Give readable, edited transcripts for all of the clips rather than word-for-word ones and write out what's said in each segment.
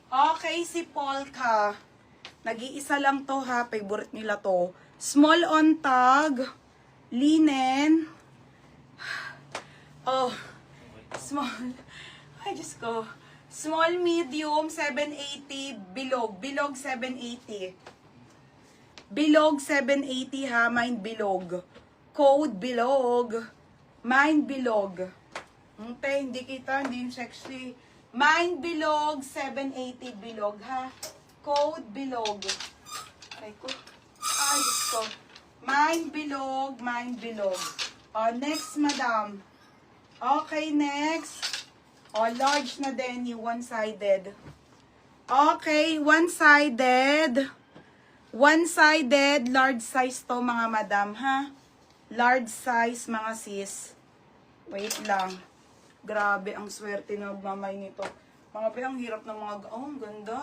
Okay, si Polka. Nag-iisa lang to ha. Favorite nila to. Small on tag. Linen. Oh. Small. Ay, Diyos ko. Small, medium, 780. Bilog. Bilog, 780. Bilog, 780 ha. Mine bilog. Code bilog. Mine bilog. Hindi kita. Hindi yung sexy. Mine bilog, 780 bilog ha. Code bilog. Ay ko. Ay, Diyos ko. Mine bilog, mine bilog. Next, madam. Okay, next. Large na din yung one-sided. Okay, one-sided. One-sided, large size to mga madam, ha? Large size mga sis. Wait lang. Grabe, ang swerte na mamay nito. Mga pe, ang hirap ng mga... Oh, ang ganda.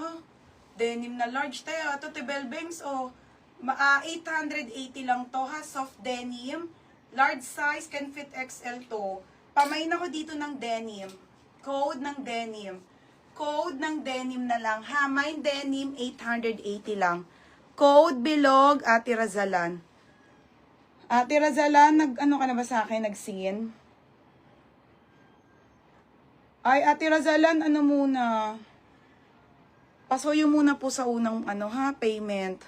Denim na large tayo. Ito, Tibelbangs, oh. 880 lang to, ha? Soft denim. Large size, can fit XL to. Pamain ako dito ng denim. Code ng denim. Code ng denim na lang, ha? Mine denim, 880 lang. Code bilog, Ate Razalan. Ate Razalan, nag-ano ka na ba sa akin? Nag-scene? Ay, Ate Razalan, ano muna? Pasuyo muna po sa unang, payment.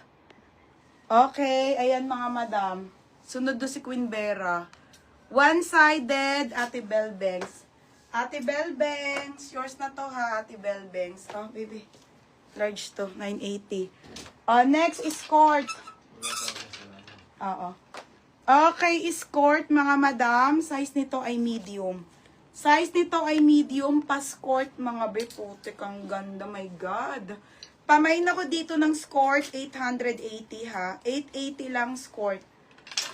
Okay, ayan mga madam. Sunod do si Queen Vera. One-sided, Ate Belbanks. Ate Belbanks, yours na to ha, Ate Belbanks. Oh, baby. Large to, 980. Next, escort. Oo. Okay, escort mga madam. Size nito ay medium. Size nito ay medium, pa-skort mga be. Putik, ang ganda, my God. Pamain ako dito ng skort, 880 ha. 880 lang skort.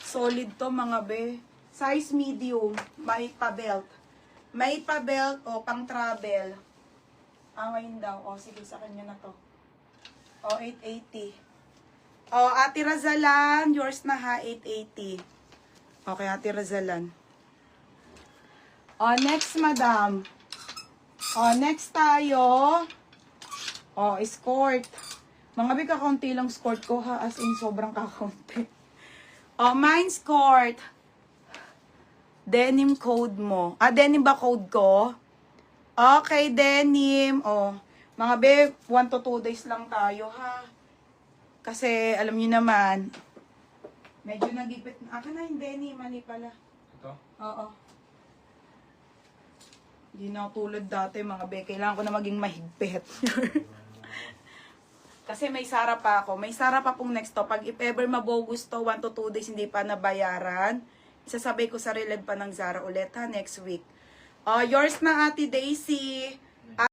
Solid to mga be. Size medium, may pa-belt. May pa-belt o pang-travel. Ngayon daw. Sige, sa kanya na to. 880. Ate Razalan, yours na ha, 880. Okay, Ate Razalan. Next, madam. Next tayo. Escort. Mga bi, kakaunti lang skort ko ha, as in sobrang kakaunti. Mine skort. Denim code mo. Denim ba code ko? Okay, denim. Mga be, 1 to 2 days lang tayo ha. Kasi, alam niyo naman, medyo nagipit. Akin na yung denim, mali pala. Ito? Oo. Hindi na tulad dati, mga be. Kailangan ko na maging mahigpit. Kasi may Sara pa ako. May Sara pa pong next to. Pag if ever mabogus to, 1 to 2 days hindi pa nabayaran, isasabay ko sa reled pa ng Zara ulit ha, next week. Yours na, Ate Daisy.